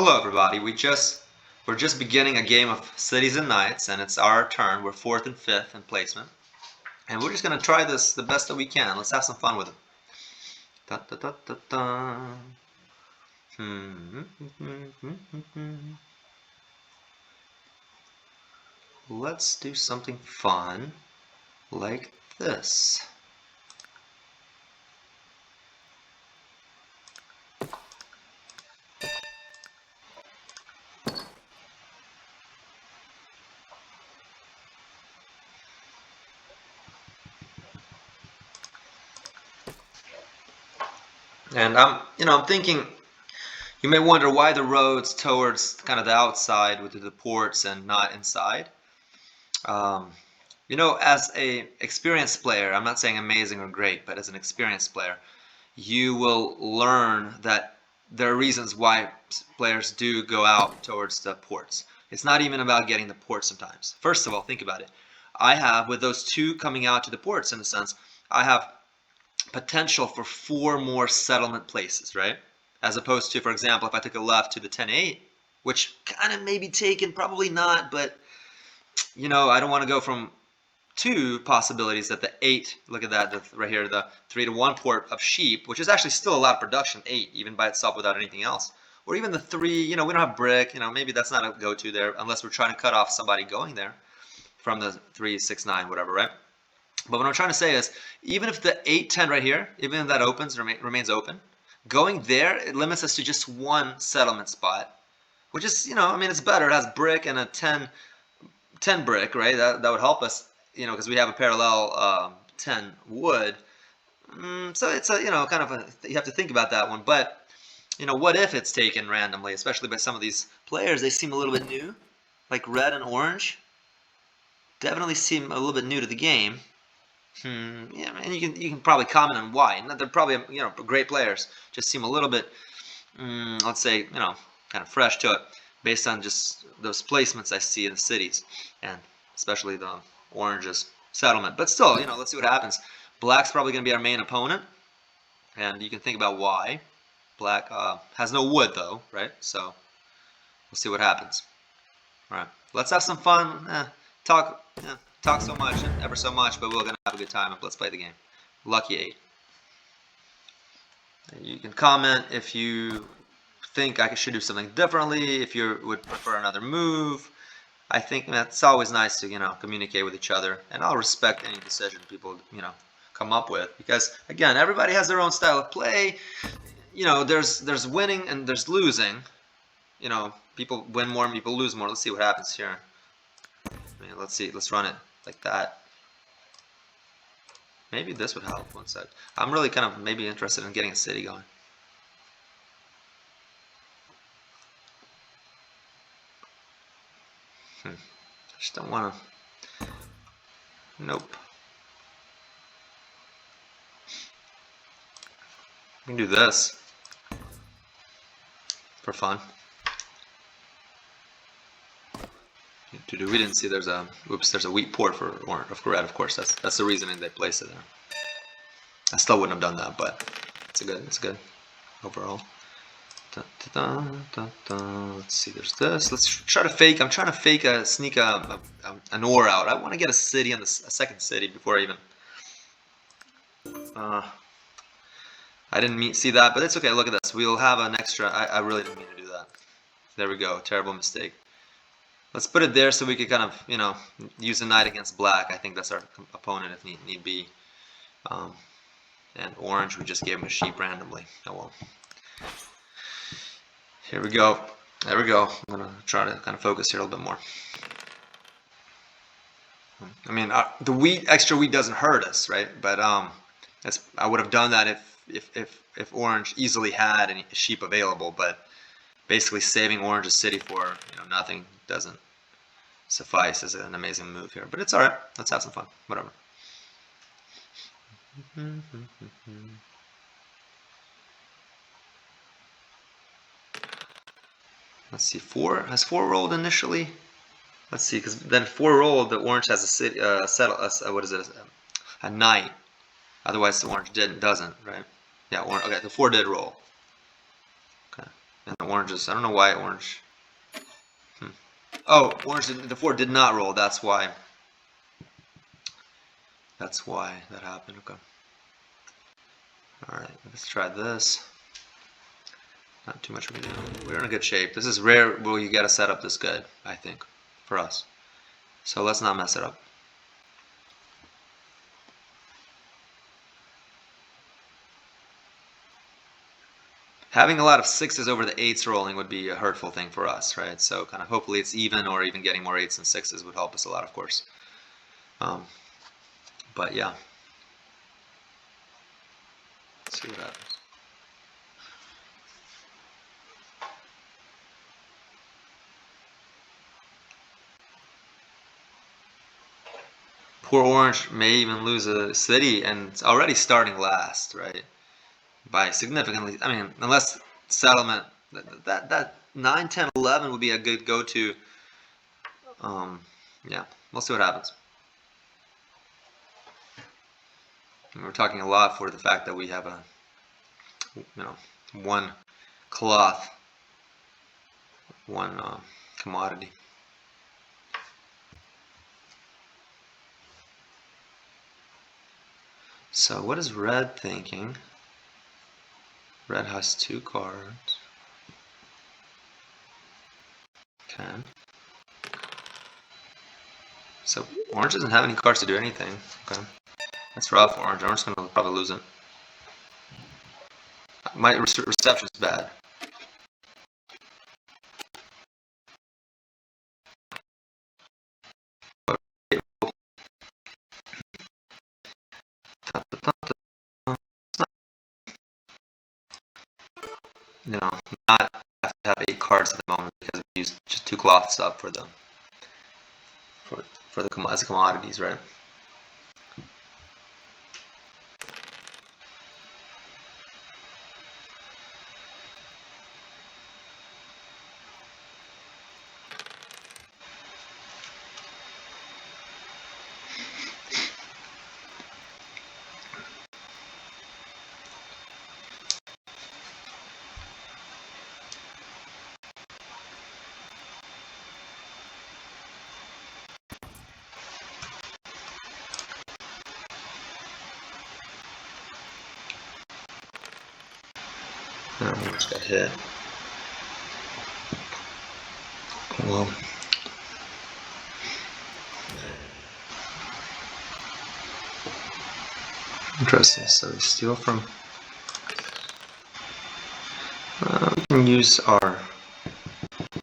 Hello everybody, we're just beginning a game of cities and knights, and it's our turn. We're 4th and 5th in placement. And we're just gonna try this the best that we can. Let's have some fun with it. Da, da, da, da, da. Let's do something fun like this. And I'm thinking, you may wonder why the roads towards kind of the outside with the ports and not inside. As a experienced player, I'm not saying amazing or great, but as an experienced player, you will learn that there are reasons why players do go out towards the ports. It's not even about getting the ports sometimes. First of all, think about it. I have, with those two coming out to the ports in a sense, I have potential for 4 more settlement places, right? As opposed to, for example, if I took a left to the 10-8, which kind of may be taken, probably not, but I don't want to go from 2 possibilities that the 8, look at that, right here, the 3-to-1 port of sheep, which is actually still a lot of production, 8, even by itself without anything else. Or even the 3, we don't have brick, maybe that's not a go-to there, unless we're trying to cut off somebody going there from the 3, 6, 9, whatever, right? But what I'm trying to say is, even if the 8, 10 right here, even if that remains open, going there, it limits us to just 1 settlement spot, which is, it's better. It has brick and a 10 brick, right? That would help us, because we have a parallel 10 wood. So it's a, kind of you have to think about that one. But, what if it's taken randomly, especially by some of these players? They seem a little bit new, like red and orange. Definitely seem a little bit new to the game. Yeah, and you can probably comment on why. They're probably great players. Just seem a little bit, let's say, kind of fresh to it, based on just those placements I see in the cities, and especially the orange's settlement. But still, let's see what happens. Black's probably going to be our main opponent, and you can think about why. Black has no wood though, right? So we'll see what happens. All right, let's have some fun. Talk so much and ever so much, but we're gonna have a good time and let's play the game. Lucky 8. And you can comment if you think I should do something differently, if you would prefer another move. I think that's always nice to communicate with each other, and I'll respect any decision people come up with, because again, everybody has their own style of play. There's winning and there's losing. People win more and people lose more. Let's see what happens here. Let's see. Let's run it like that. Maybe this would help. One sec. I'm really kind of maybe interested in getting a city going. I just don't want to. Nope. We can do this for fun. We didn't see there's a wheat port for red, of course. That's the reasoning they placed it there. I still wouldn't have done that, but it's good overall. Let's see, there's this. Let's try to fake. I'm trying to sneak an ore out. I want to get a city on a second city before I even. I didn't see that, but it's okay. Look at this. We'll have an extra. I really didn't mean to do that. There we go. Terrible mistake. Let's put it there so we could kind of, use a knight against black. I think that's our opponent if need be. And orange, we just gave him a sheep randomly. Oh well. Here we go. There we go. I'm going to try to kind of focus here a little bit more. The extra wheat doesn't hurt us, right? But I would have done that if orange easily had any sheep available, but basically saving orange's city for nothing doesn't suffice as an amazing move here. But it's all right. Let's have some fun. Whatever. Let's see. 4 has 4 rolled initially. Let's see, because then 4 rolled, the orange has a city what is it? A knight. Otherwise, the orange doesn't, right? Yeah. Okay. The 4 did roll. Okay. And the oranges, I don't know why orange. Oh, orange, the 4 did not roll. That's why. That's why that happened. Okay. Alright, let's try this. Not too much we can do. We're in a good shape. This is rare where you get a setup this good, I think, for us. So let's not mess it up. Having a lot of 6s over the 8s rolling would be a hurtful thing for us, right? So kind of hopefully it's even, or even getting more 8s and 6s would help us a lot, of course. But yeah. Let's see what happens. Poor orange may even lose a city, and it's already starting last, right? By significantly. I mean, unless settlement, that 9, 10, 11 would be a good go-to. Yeah, we'll see what happens. And we're talking a lot for the fact that we have a, one cloth, one commodity. So what is red thinking? Red has 2 cards. Okay. So orange doesn't have any cards to do anything. Okay. That's rough, orange. Orange's going to probably lose it. My reception's bad. Not have to have 8 cards at the moment because we use just 2 cloths up for the as commodities, right? Just got hit. Well, interesting. So we steal from. We can use our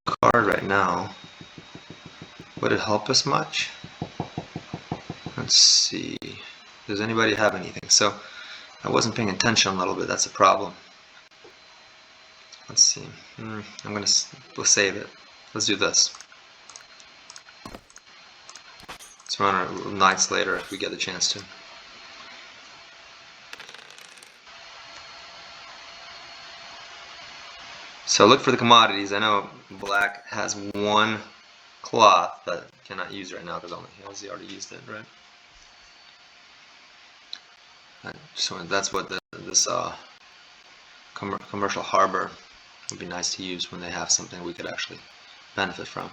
card right now. Would it help us much? Let's see. Does anybody have anything? So I wasn't paying attention a little bit. That's a problem. Let's see. We'll save it. Let's do this. Let's run our knights later if we get the chance to. So look for the commodities. I know black has 1 cloth that cannot use right now because he already used it, right? So that's what this commercial harbor would be nice to use when they have something we could actually benefit from.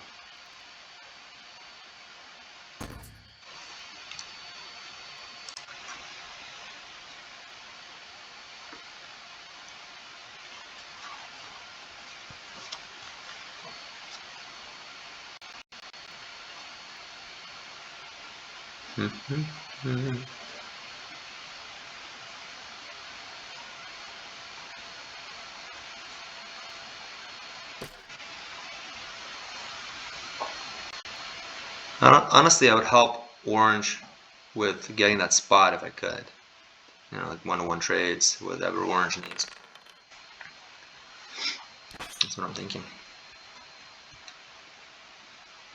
Honestly, I would help orange with getting that spot if I could. Like 1-to-1 trades, whatever orange needs. That's what I'm thinking.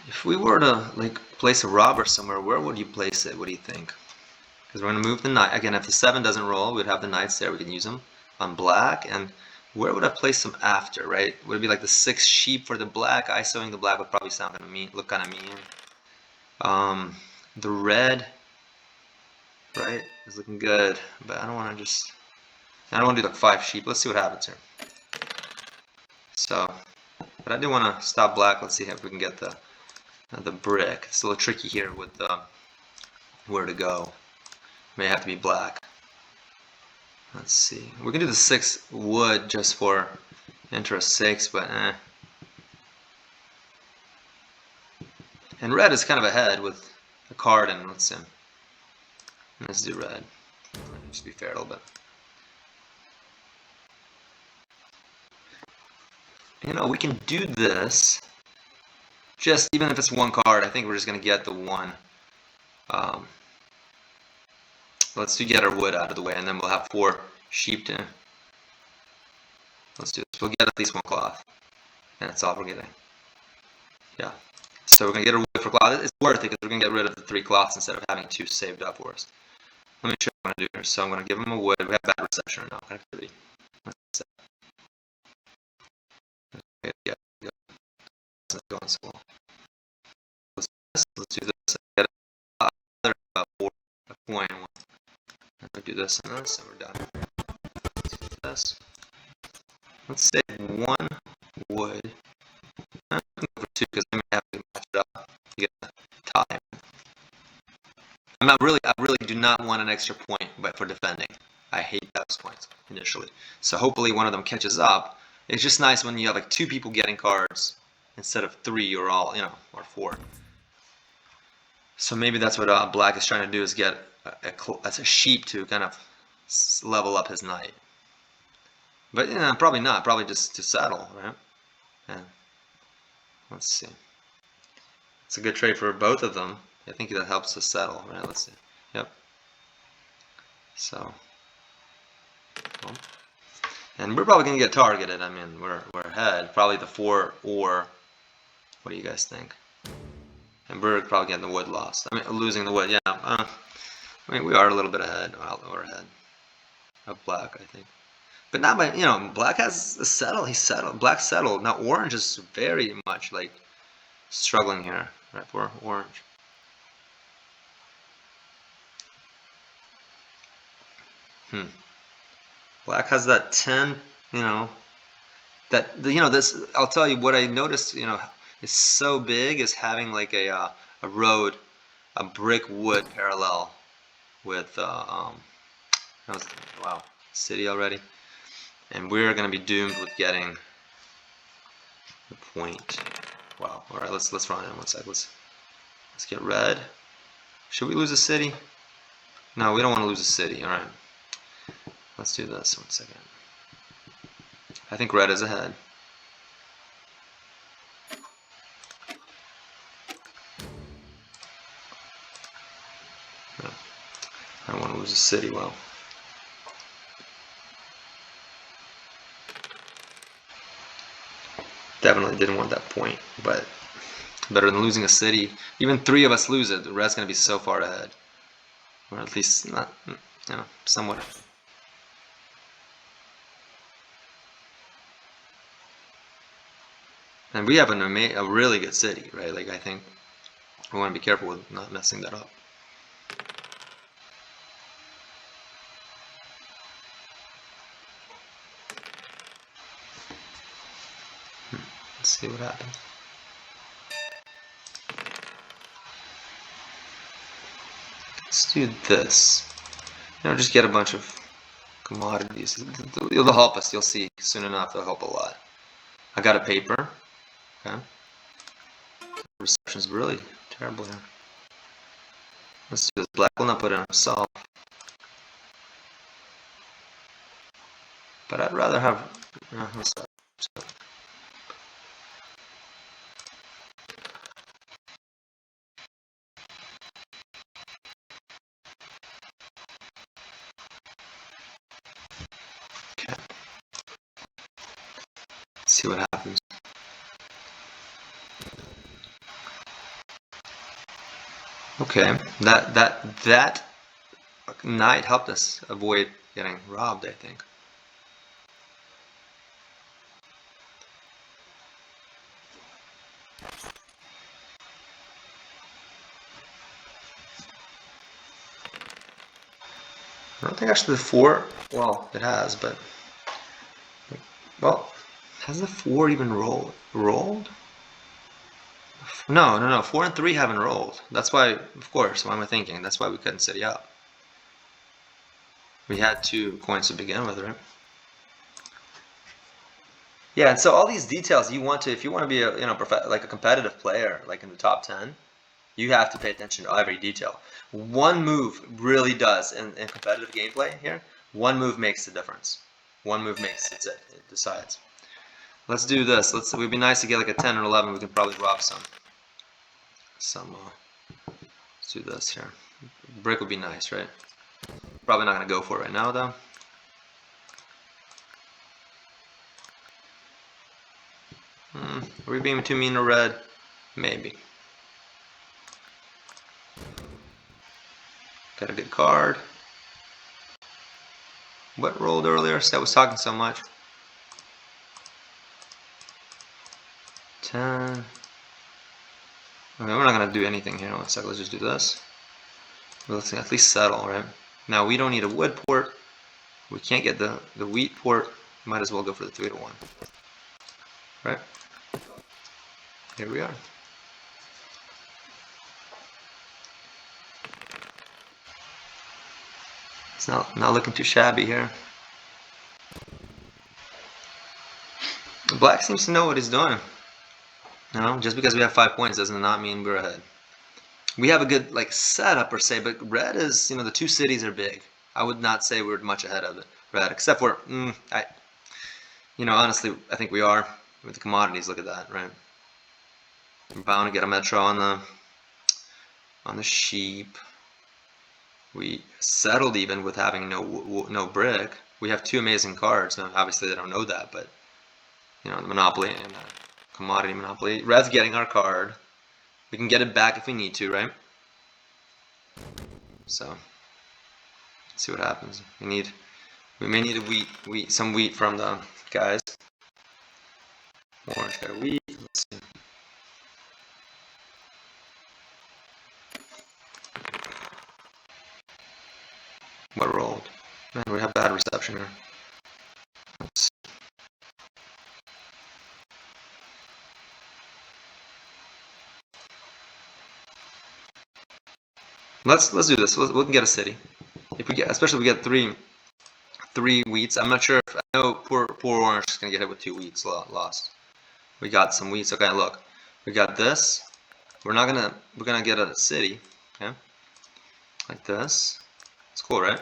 If we were to place a robber somewhere, where would you place it? What do you think? Because we're going to move the knight. Again, if the 7 doesn't roll, we'd have the knights there. We can use them on black. And where would I place them after, right? Would it be like the 6 sheep for the black? ISOing the black would probably look kind of mean. The red, right, is looking good. But I don't want to do like 5 sheep. Let's see what happens here. So, but I do want to stop black. Let's see if we can get the brick. It's a little tricky here with where to go. May have to be black. Let's see. We can do the 6 wood just for interest sakes, but eh. And red is kind of ahead with a card, and let's see. Let's do red. Just be fair a little bit. You know, we can do this. Just even if it's 1 card, I think we're just gonna get the 1. Let's get our wood out of the way, and then we'll have 4 sheep to. Let's do this. We'll get at least 1 cloth, and that's all we're getting. Yeah. So we're gonna get a wood for cloth. It's worth it because we're gonna get rid of the 3 cloths instead of having 2 saved up for us. Let me show you what I'm gonna do here. So I'm gonna give him a wood. We have bad reception right now. Activity. Okay, yeah, it's not going so well. Let's do this. Get another 4 a coin. And we do this and this, and we're done. Let's do this. Let's save 1 wood. I'm going for 2 because then we have to match it up to get the time. I really do not want an extra point, but for defending, I hate those points initially. So hopefully one of them catches up. It's just nice when you have like 2 people getting cards instead of 3 or all, you know, or 4. So maybe that's what black is trying to do, is get a sheep to kind of level up his knight. But yeah, probably not. Probably just to settle, right? Yeah. Let's see. It's a good trade for both of them. I think that helps us settle, right? Let's see. Yep. So, well, and we're probably gonna get targeted. I mean, we're ahead. Probably the 4 or. What do you guys think? And we're probably getting the wood lost. I mean, losing the wood. Yeah. I mean, we are a little bit ahead. Well, we're ahead of black, I think. But not by, you know, black has a settle. He's settled. Black settled. Now orange is very much like struggling here, right? For orange. Black has that 10, you know, this, I'll tell you what I noticed, you know, is so big, is having like a road, a brick wood parallel with, wow, city already. And we're going to be doomed with getting the point. Wow. All right, let's run in 1 sec. Let's get red. Should we lose a city? No, we don't want to lose a city. All right. Let's do this 1 second. I think red is ahead. No, I don't want to lose a city. Well, definitely didn't want that point, but better than losing a city. Even 3 of us lose it, the red's going to be so far ahead. Or at least not, you know, somewhat. And we have a really good city, right? Like, I think we want to be careful with not messing that up. Let's see what happens. Let's do this. You know, just get a bunch of commodities. It'll help us. You'll see soon enough. It'll help a lot. I got a paper. Okay. Reception's really terrible here. Let's do this. Black will not put it himself. But I'd rather have. Okay. Let's see what happens. Okay, that knight helped us avoid getting robbed, I think. I don't think actually the 4, well, it has, but, well, Has the 4 even rolled? No. 4 and 3 haven't rolled. That's why, of course, what am I thinking? That's why we couldn't city up. We had 2 coins to begin with, right? Yeah, and so all these details you want to, if you want to be a, like a competitive player, like in the top 10, you have to pay attention to every detail. One move really does in competitive gameplay here. One move makes the difference. One move makes it decides. Let's do this. It would be nice to get like a 10 or 11. We can probably rob some. Let's do this here. Brick would be nice, right? Probably not gonna go for it right now though. Are we being too mean to red? Maybe. Got a good card. What rolled earlier? That was talking so much. 10. Okay, we're not gonna do anything here. One second. Let's just do this. Let's at least settle, right? Now we don't need a wood port. We can't get the wheat port. Might as well go for the 3 to 1. Right? Here we are. It's not looking too shabby here. Black seems to know what he's doing. You know, just because we have 5 points does not mean we're ahead. We have a good like setup per se, but red is, the 2 cities are big. I would not say we're much ahead of red, except for honestly, I think we are with the commodities. Look at that, right? We're bound to get a metro on the sheep. We settled even with having no brick. We have 2 amazing cards. Now, obviously, they don't know that, but the monopoly and commodity monopoly. Red's getting our card. We can get it back if we need to, right? So, let's see what happens. We may need some wheat from the guys. Orange got wheat. Let's see. What rolled? Man, we have bad reception here. Let's do this. We can get a city. Especially if we get three wheats. I'm not sure if I know poor orange is gonna get hit with 2 wheats lost. We got some wheats. Okay, look, we got this. We're gonna get a city. Okay, like this. It's cool, right?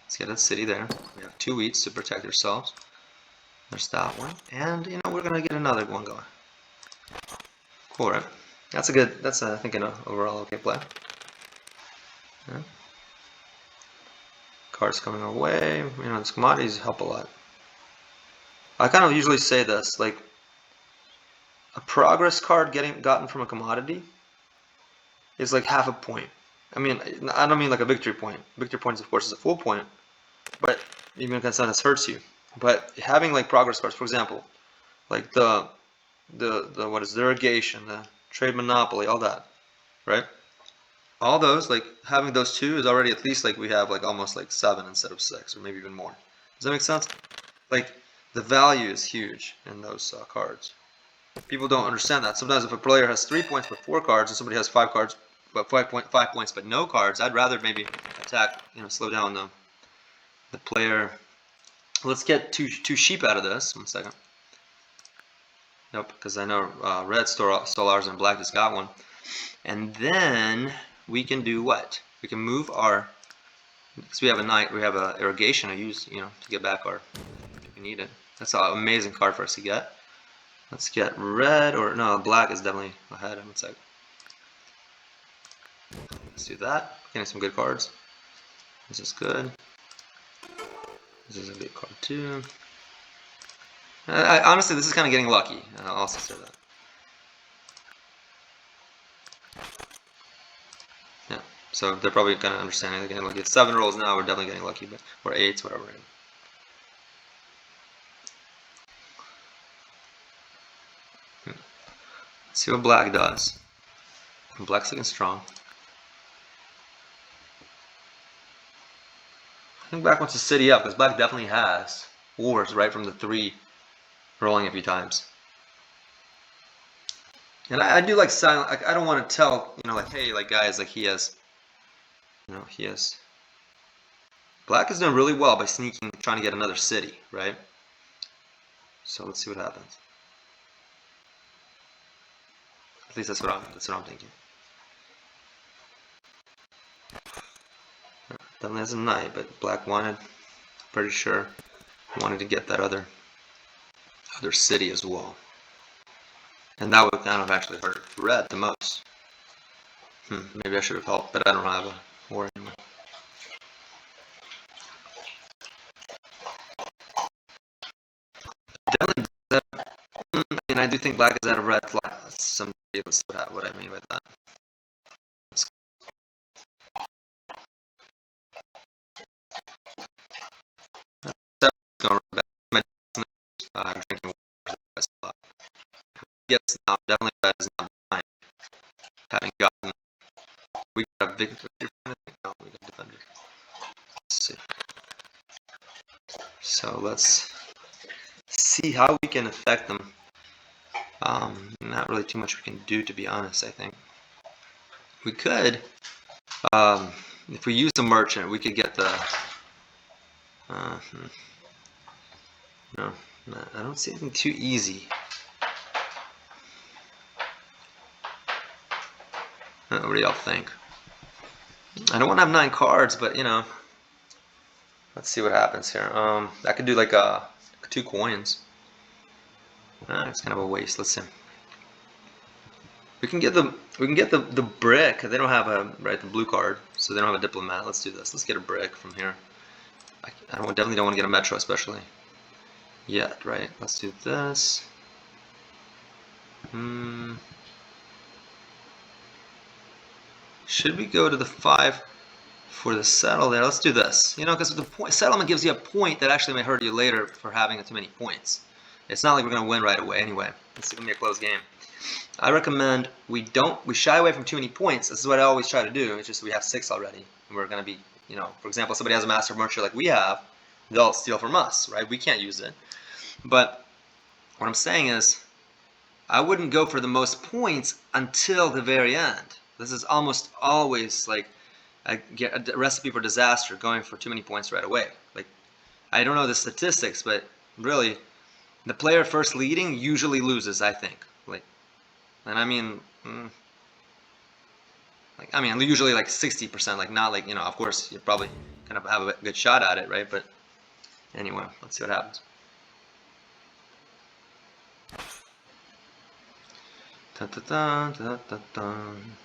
Let's get a city there. We have 2 wheats to protect ourselves. There's that one, and we're gonna get another one going. Cool, right? That's I think an overall okay play. Yeah. Cards coming our way. These commodities help a lot. I kind of usually say this, like a progress card gotten from a commodity is like half a point. I mean, I don't mean like a victory point. Victory points, of course, is a full point, but even if sometimes hurts you. But having like progress cards, for example, like the what is the irrigation, the trade monopoly, all that, right? All those, like having those 2 is already at least like we have like almost like 7 instead of 6, or maybe even more. Does that make sense? Like the value is huge in those cards. People don't understand that. Sometimes if a player has 3 points but 4 cards, and somebody has 5 cards but 5 points but no cards, I'd rather maybe attack, slow down the player. Let's get two sheep out of this. 1 second. Nope, because I know red stole ours and black just got one. And then we can do what? We can move our, because we have a knight, we have a irrigation to use, to get back our, if we need it. That's an amazing card for us to get. Let's get red, or no, black is definitely ahead. 1 second. Let's do that. Getting some good cards. This is good. This is a good card too. Honestly, this is kind of getting lucky. I'll also say that. Yeah. So they're probably kind of understanding they're getting lucky. It's 7 rolls now. We're definitely getting lucky, but or 8s, whatever. Let's see what black does. Black's looking strong. I think black wants to city up because black definitely has wars right from the 3 rolling a few times. And I do like silent. I don't want to tell, like, hey, like guys, like he has, he has. Black is doing really well by sneaking, trying to get another city, right? So let's see what happens. At least that's what I'm thinking. Definitely has a knight, but Black wanted, pretty sure, wanted to get that other city as well. And that would kind of actually hurt Red the most. Maybe I should have helped, but I don't have a war anymore. Definitely, I do think Black is at a red flag. Some people see what I mean by that. Drinking water. Yes, now definitely Red is not behind. Having gotten, we got a victory. No, we got defender. Let's see. So let's see how we can affect them. Not really too much we can do, to be honest. I think we could, if we use a merchant, we could get the. No, I don't see anything too easy. What do y'all think? I don't want to have 9 cards, but let's see what happens here. I could do like 2 coins. It's kind of a waste. Let's see. We can get the brick. They don't have the blue card, so they don't have a diplomat. Let's do this. Let's get a brick from here. I definitely don't want to get a metro, especially yet, right? Let's do this. Should we go to the 5 for the settle there? Let's do this. Because the settlement gives you a point that actually may hurt you later for having too many points. It's not like we're going to win right away anyway. It's going to be a close game. I recommend we shy away from too many points. This is what I always try to do. It's just we have 6 already. And we're going to be, for example, somebody has a master merchant like we have, they'll steal from us, right? We can't use it. But what I'm saying is, I wouldn't go for the most points until the very end. This is almost always like a recipe for disaster, going for too many points right away. Like, I don't know the statistics, but really, the player first leading usually loses, I think. And I mean, usually like 60%. Like, not like, of course, you probably kind of have a good shot at it, right? But anyway, let's see what happens. Dun, dun, dun, dun, dun, dun.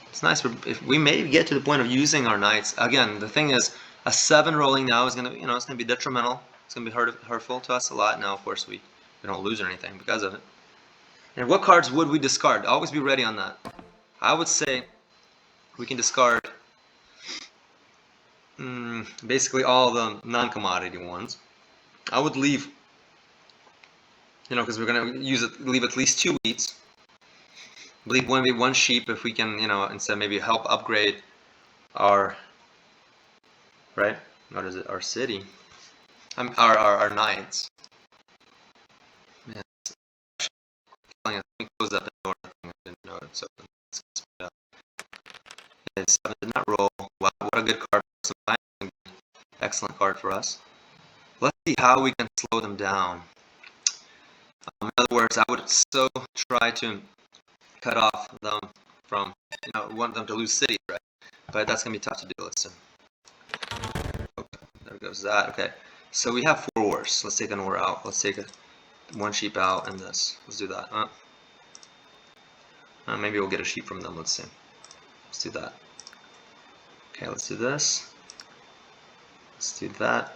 It's nice if we may get to the point of using our knights. Again, the thing is, a 7 rolling now is gonna, it's gonna be detrimental. It's gonna be hurtful to us a lot. Now, of course, we don't lose or anything because of it. And what cards would we discard? Always be ready on that. I would say we can discard basically all the non-commodity ones. I would leave, because we're gonna leave at least 2 wheats. Leave maybe 1 sheep if we can, instead maybe help upgrade our, right? What is it? Our city. Our knights. Yeah. Let me close up the door. I didn't know it, so let's speed up. Okay, 7 did not roll. Wow, what a good card. Excellent card for us. Let's see how we can slow them down. In other words, I would so try to cut off them from, want them to lose city, right? But that's gonna be tough to do. Let's see. Okay, there goes that. Okay, so we have 4 wars. Let's take an war out. Let's take 1 sheep out and this. Let's do that. Maybe we'll get a sheep from them. Let's see. Let's do that. Okay, let's do this. Let's do that.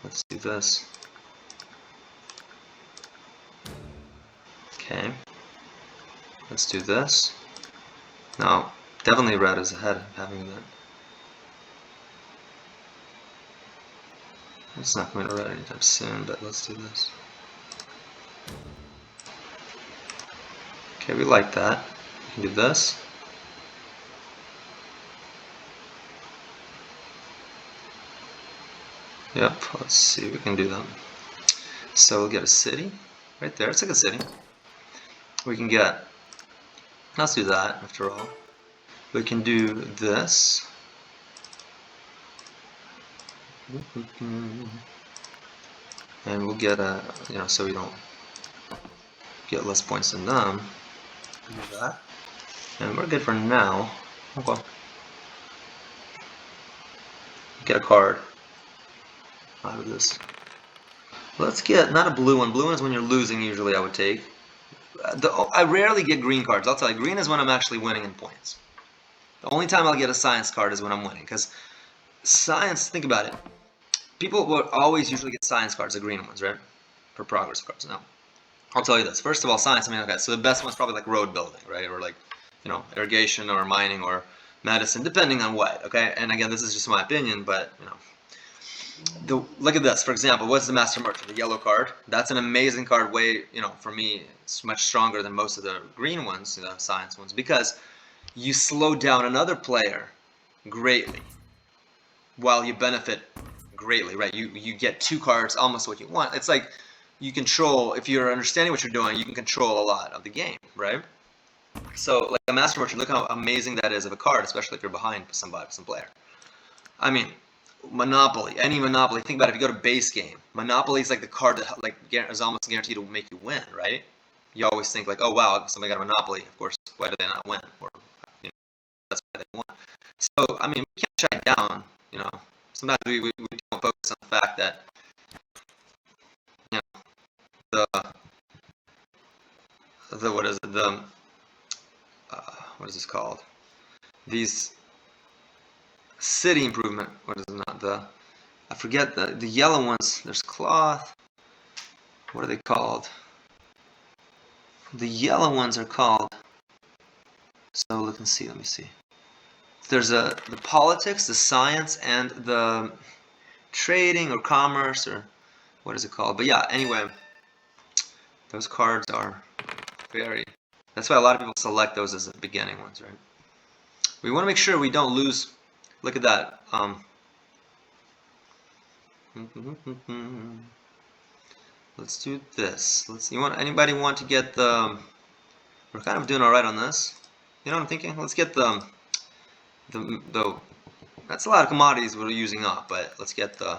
Let's do this. Okay. Let's do this. Now, definitely red is ahead of having that. It's not going to red anytime soon, but let's do this. Okay, we like that. We can do this. Yep, let's see if we can do that. So we'll get a city right there. It's like a city. We can get, let's do that after all. We can do this. And we'll get a, so we don't get less points than them. Do that. And we're good for now. Okay. Get a card out of this. Let's get, not a blue one. Blue one is when you're losing usually I would take. I rarely get green cards. I'll tell you, green is when I'm actually winning in points. The only time I'll get a science card is when I'm winning. Because science, think about it. People will always usually get science cards, the green ones, right? For progress cards. Now, I'll tell you this. First of all, science, okay, so the best one's probably like road building, right? Or like, irrigation or mining or medicine, depending on what, okay? And again, this is just my opinion, but, look at this, for example, what's the Master Merchant, the yellow card? That's an amazing card, way, for me, it's much stronger than most of the green ones, the science ones, because you slow down another player greatly while you benefit greatly, right? You get 2 cards, almost what you want. It's like you control, if you're understanding what you're doing, you can control a lot of the game, right? So, like a Master Merchant, look how amazing that is of a card, especially if you're behind some player. I mean, Monopoly, any Monopoly, think about it, if you go to base game, Monopoly is like the card that is almost guaranteed to make you win, right? You always think like, oh wow, somebody got a Monopoly, of course, why do they not win? Or, that's why they won. So, I mean, we can't shut it down, sometimes we don't focus on the fact that, what is it, what is this called? These city improvement, what is it, I forget the yellow ones, there's cloth, what are they called? The yellow ones are called, so look and see, let me see. There's the politics, the science, and the trading or commerce, or what is it called? But yeah, anyway, those cards are that's why a lot of people select those as the beginning ones, right? We want to make sure we don't lose. Look at that. Let's do this. Anybody want to get the, we're kind of doing all right on this. You know what I'm thinking? Let's get the that's a lot of commodities we're using up, but let's get the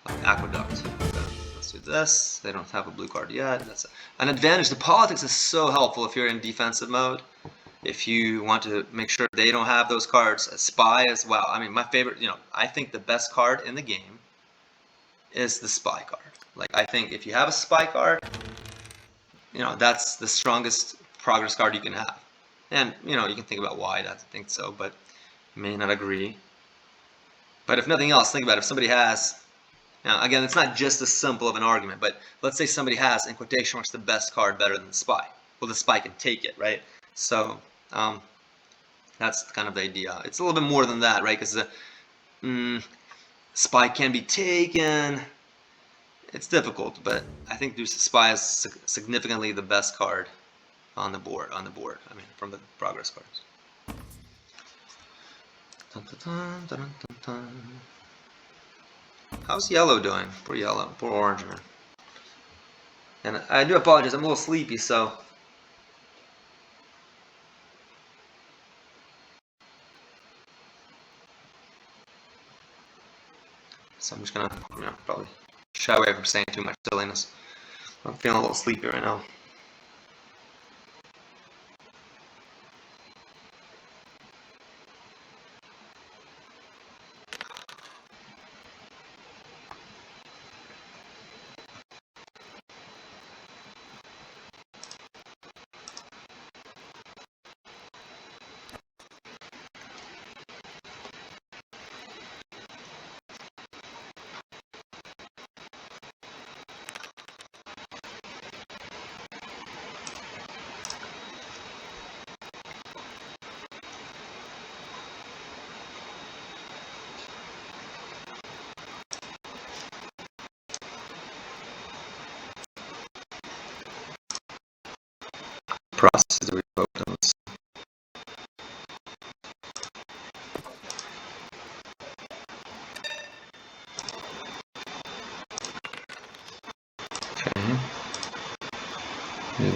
aqueduct. Okay, let's do this. They don't have a blue card yet. That's an advantage. The politics is so helpful if you're in defensive mode. If you want to make sure they don't have those cards, a spy as well. I mean, my favorite, I think the best card in the game is the spy card. Like, I think if you have a spy card, that's the strongest progress card you can have. And, you can think about why I think so, but you may not agree. But if nothing else, think about it. If somebody has, now again, it's not just as simple of an argument, but let's say somebody has, in quotation marks, the best card better than the spy. Well, the spy can take it, right? So, that's kind of the idea. It's a little bit more than that, right? Because the spy can be taken. It's difficult, but I think the spy is significantly the best card on the board. I mean, from the progress cards. Dun, dun, dun, dun, dun, dun. How's yellow doing? Poor yellow, poor orange, man. And I do apologize, I'm a little sleepy, so. So I'm just gonna, probably shy away from saying too much silliness. I'm feeling a little sleepy right now. Process that we vote on this.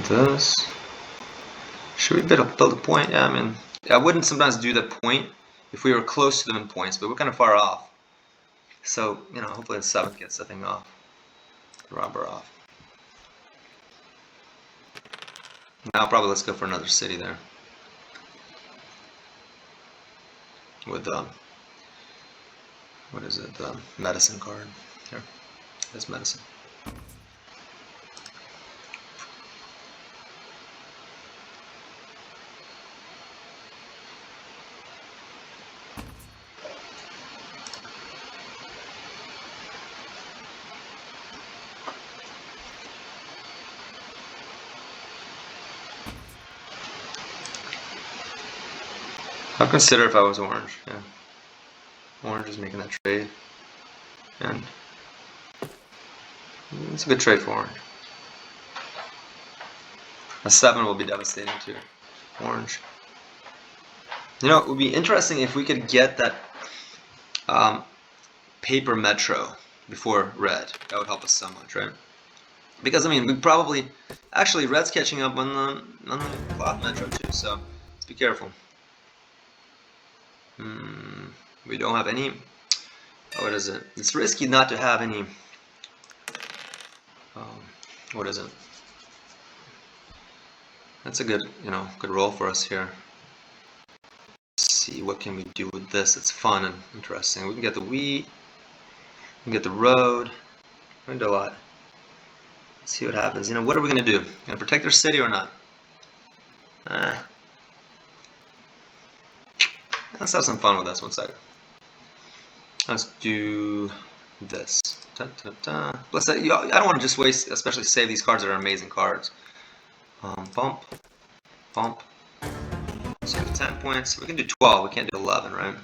this. Should we build a point? Yeah, I mean, I wouldn't sometimes do the point if we were close to them in points, but we're kind of far off. So, you know, hopefully the 7th gets the thing off. Robber off. Now probably let's go for another city there. With, what is it, the medicine card. Here, there's medicine. I'll consider if I was orange, yeah. Orange is making that trade. And it's a good trade for orange. A 7 will be devastating too. Orange. You know, it would be interesting if we could get that paper metro before red. That would help us so much, right? Because I mean, we probably actually red's catching up on the cloth metro too. So let's be careful. We don't have any. What is it? It's risky not to have any. What is it? That's a good, you know, good roll for us here. Let's see, what can we do with this? It's fun and interesting. We can get the wheat. We can get the road. We can do a lot. Let's see what happens. You know, what are we gonna do? Gonna protect our city or not? Let's have some fun with this one second. Let's do this. I don't want to just waste, especially save these cards that are amazing cards. Bump. Let's do 10 points. We can do 12. We can't do 11, right?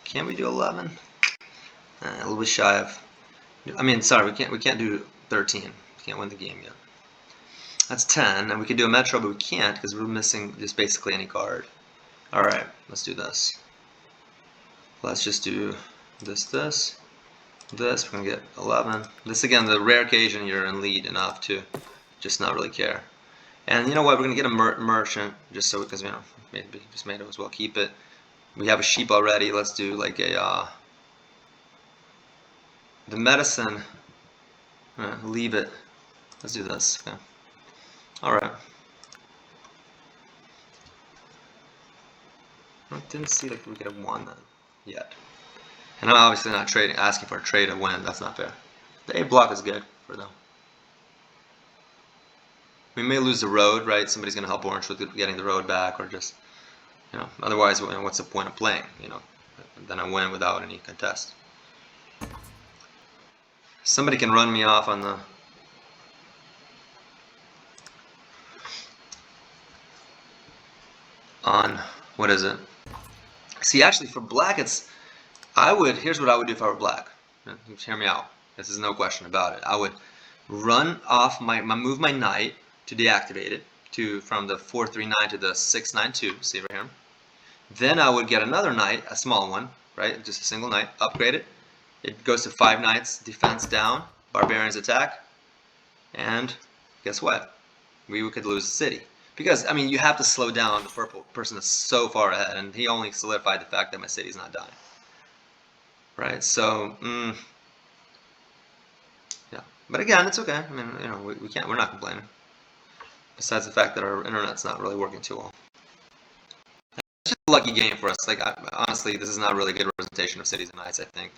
Can we do 11? A little bit shy of. I mean, sorry, we can't do 13. We can't win the game yet. That's 10, and we could do a metro, but we can't because we're missing just basically any card. All right, let's do this. Let's just do this. We're gonna get 11. This again, the rare occasion you're in lead enough to just not really care. And you know what? We're gonna get a merchant just so because you know maybe just made it as well keep it. We have a sheep already. Let's do like a the medicine. Leave it. Let's do this. Okay. All right. I didn't see like we could have won that yet. And I'm obviously not asking for a trade to win. That's not fair. The A block is good for them. We may lose the road, right? Somebody's going to help orange with getting the road back, or just, you know, otherwise, what's the point of playing? You know, then I win without any contest. Somebody can run me off on the. What is it? See, actually, for black, it's. Here's what I would do if I were black. Hear me out. This is no question about it. I would run off move my knight to deactivate it from the 439 to the 692. See right here. Then I would get another knight, a small one, right? Just a single knight. Upgrade it. It goes to 5 knights, defense down, barbarians attack, and guess what? We could lose the city. Because, I mean, you have to slow down the purple person that's so far ahead, and he only solidified the fact that my city's not dying. Right, so, yeah. But again, it's okay. I mean, you know, we're not complaining. Besides the fact that our internet's not really working too well. It's just a lucky game for us. Like, honestly, this is not really a good representation of cities and knights, I think.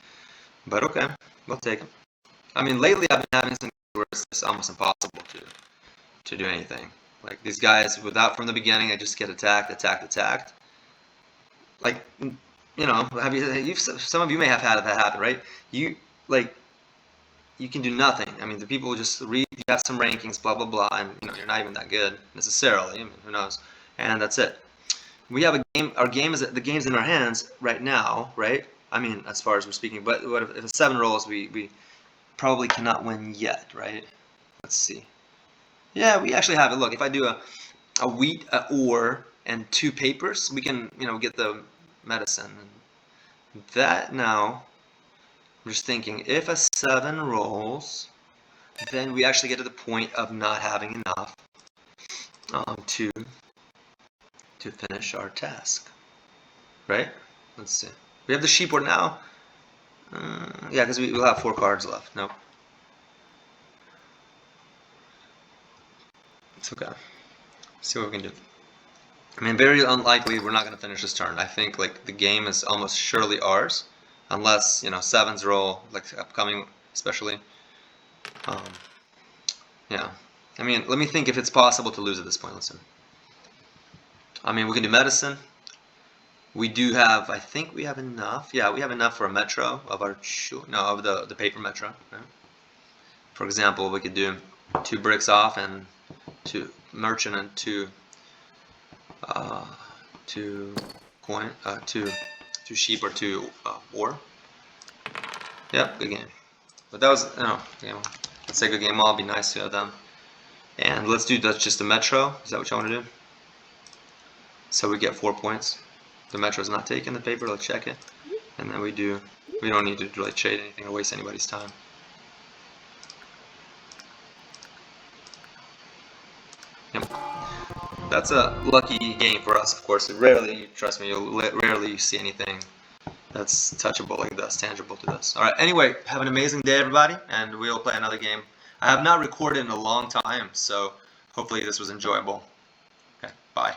But okay, we'll take it. I mean, lately I've been having some where it's almost impossible to do anything. Like these guys, from the beginning, I just get attacked. Like, you know, some of you may have had that happen, right? You can do nothing. I mean, the people just read. You have some rankings, blah blah blah, and you know you're not even that good necessarily. I mean, who knows? And that's it. We have a game. Our game is the game's in our hands right now, right? I mean, as far as we're speaking. But what if a 7 rolls, we probably cannot win yet, right? Let's see. Yeah, we actually have it. Look, if I do a wheat, a ore, and 2 papers, we can, you know, get the medicine. And that now, I'm just thinking, if a 7 rolls, then we actually get to the point of not having enough to finish our task, right? Let's see. We have the sheep board now. Yeah, because we'll have 4 cards left. Nope. It's okay. See what we can do. I mean, very unlikely we're not going to finish this turn. I think like the game is almost surely ours, unless sevens roll like upcoming, especially. Yeah. I mean, let me think if it's possible to lose at this point. Listen. I mean, we can do medicine. We do have. I think we have enough. Yeah, we have enough for a metro of our of the paper metro. Right? For example, we could do 2 bricks off and 2 merchant and 2 coin, 2 sheep or 2 ore. Yep, good game. But that was let's say good game. All be nice to have them. And let's do that's just the metro. Is that what you want to do? So we get 4 points. The metro is not taken. The paper. Let's check it. And then we don't need to really trade anything or waste anybody's time. Yep. That's a lucky game for us, of course. Rarely, trust me, you'll rarely see anything that's touchable like this, tangible to this. Alright, anyway, have an amazing day, everybody, and we'll play another game. I have not recorded in a long time, so hopefully this was enjoyable. Okay, bye.